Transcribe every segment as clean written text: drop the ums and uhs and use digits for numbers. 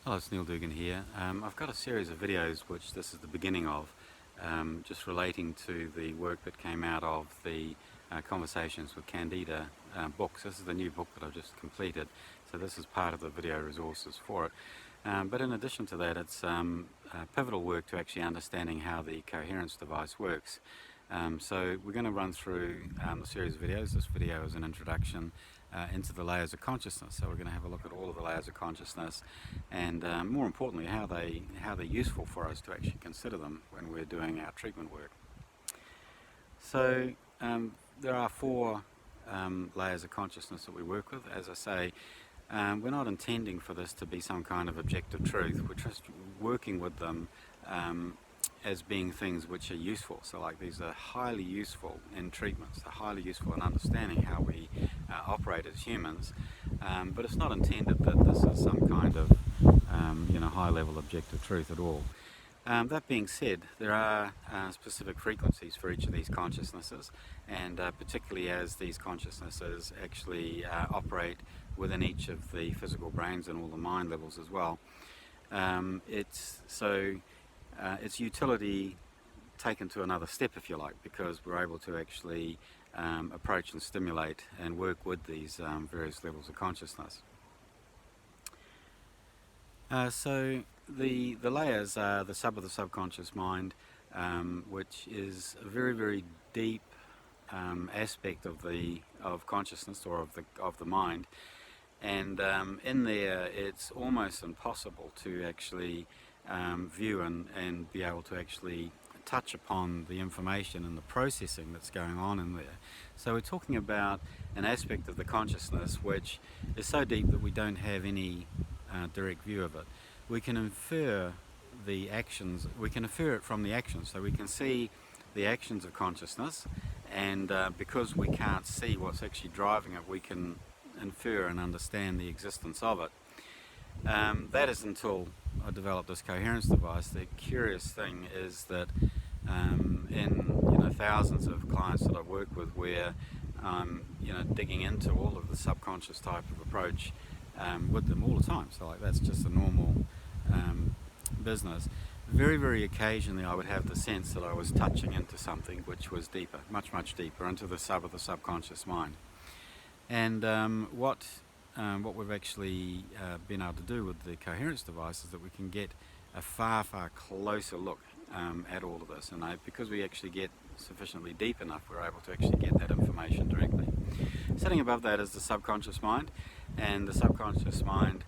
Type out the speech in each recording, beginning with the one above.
Hello, it's Neil Dugan here. I've got a series of videos which this is the beginning of, just relating to the work that came out of the Conversations with Candida books. This is the new book that I've just completed, so this is part of the video resources for it. But in addition to that, it's pivotal work to actually understanding how the Coherence device works. So we're going to run through a series of videos. This video is an introduction into the layers of consciousness. So we're going to have a look at all of the layers of consciousness, and more importantly, how they're useful for us to actually consider them when we're doing our treatment work. So there are four layers of consciousness that we work with. As I say, we're not intending for this to be some kind of objective truth. We're just working with them as being things which are useful. So like these are highly useful in treatments, they're highly useful in understanding how we operate as humans, but it's not intended that this is some kind of high level objective truth at all. That being said, there are specific frequencies for each of these consciousnesses, and particularly as these consciousnesses actually operate within each of the physical brains and all the mind levels as well. Its utility taken to another step, if you like, because we're able to actually approach and stimulate and work with these various levels of consciousness. So the layers are the sub of the subconscious mind, which is a very, very deep aspect of consciousness, or of the mind, and in there it's almost impossible to actually view and be able to actually touch upon the information and the processing that's going on in there. So we're talking about an aspect of the consciousness which is so deep that we don't have any direct view of it. We can infer the actions, we can infer it from the actions, so we can see the actions of consciousness, and because we can't see what's actually driving it, we can infer and understand the existence of it. That is until I developed this Coherence device. The curious thing is that in thousands of clients that I've worked with, where I'm digging into all of the subconscious type of approach with them all the time. So like that's just a normal business. Very, very occasionally I would have the sense that I was touching into something which was deeper, much, much deeper, into the sub of the subconscious mind. And what we've actually been able to do with the Coherence device is that we can get a far, far closer look at all of this, and because we actually get sufficiently deep enough, we're able to actually get that information directly. Sitting above that is the subconscious mind, and the subconscious mind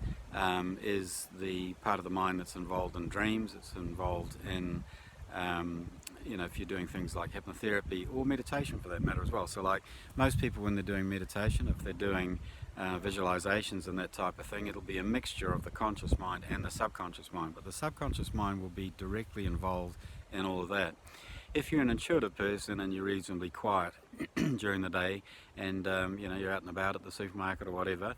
is the part of the mind that's involved in dreams. It's involved in if you're doing things like hypnotherapy or meditation for that matter as well. So like most people when they're doing meditation, if they're doing visualizations and that type of thing, it'll be a mixture of the conscious mind and the subconscious mind, but the subconscious mind will be directly involved in all of that. If you're an intuitive person and you're reasonably quiet during the day, and you're out and about at the supermarket or whatever,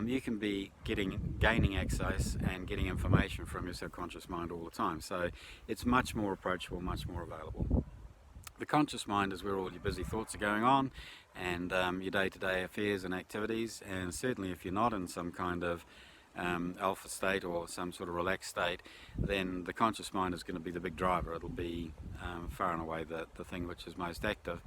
you can be gaining access and getting information from your subconscious mind all the time. So it's much more approachable, much more available. The conscious mind is where all your busy thoughts are going on, and your day-to-day affairs and activities, and certainly if you're not in some kind of alpha state or some sort of relaxed state, then the conscious mind is going to be the big driver. It'll be far and away the thing which is most active.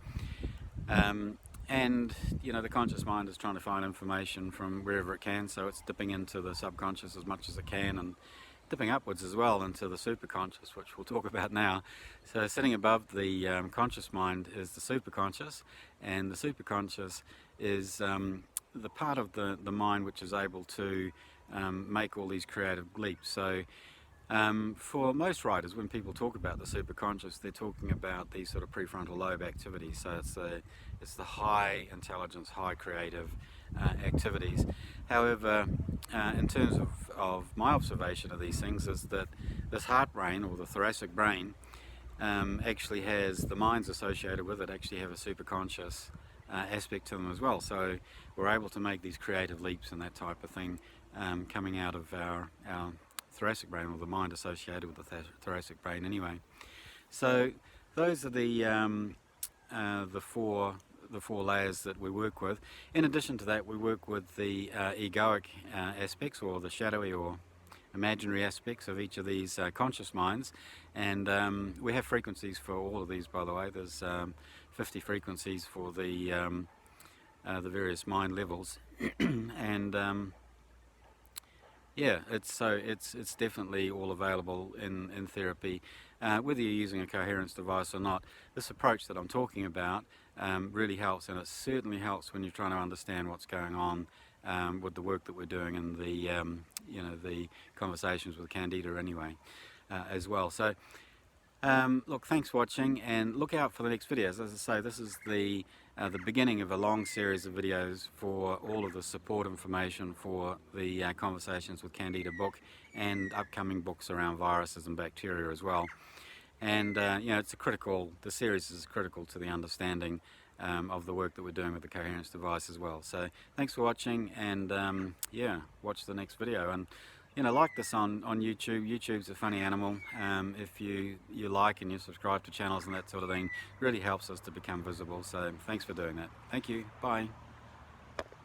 The conscious mind is trying to find information from wherever it can, so it's dipping into the subconscious as much as it can, and dipping upwards as well into the superconscious, which we'll talk about now. So sitting above the conscious mind is the superconscious, and the superconscious is the part of the mind which is able to make all these creative leaps. So for most writers, when people talk about the superconscious, they're talking about these sort of prefrontal lobe activities. So it's the high intelligence, high creative activities. However, in terms of my observation of these things, is that this heart brain, or the thoracic brain, actually has the minds associated with it actually have a superconscious aspect to them as well. So we're able to make these creative leaps and that type of thing coming out of our thoracic brain, or the mind associated with the thoracic brain anyway. So those are the four layers that we work with. In addition to that, we work with the egoic aspects, or the shadowy or imaginary aspects of each of these conscious minds, and we have frequencies for all of these, by the way. There's 50 frequencies for the various mind levels, and yeah, it's definitely all available in therapy, whether you're using a coherence device or not. This approach that I'm talking about really helps, and it certainly helps when you're trying to understand what's going on with the work that we're doing and the conversations with Candida anyway, as well. So look, thanks for watching, and look out for the next videos. As I say, this is the beginning of a long series of videos for all of the support information for the Conversations with Candida book and upcoming books around viruses and bacteria as well. And the series is critical to the understanding of the work that we're doing with the Coherence device as well. So thanks for watching, and yeah, watch the next video. And like this on YouTube. YouTube's a funny animal. If you like and you subscribe to channels and that sort of thing, really helps us to become visible. So thanks for doing that. Thank you. Bye.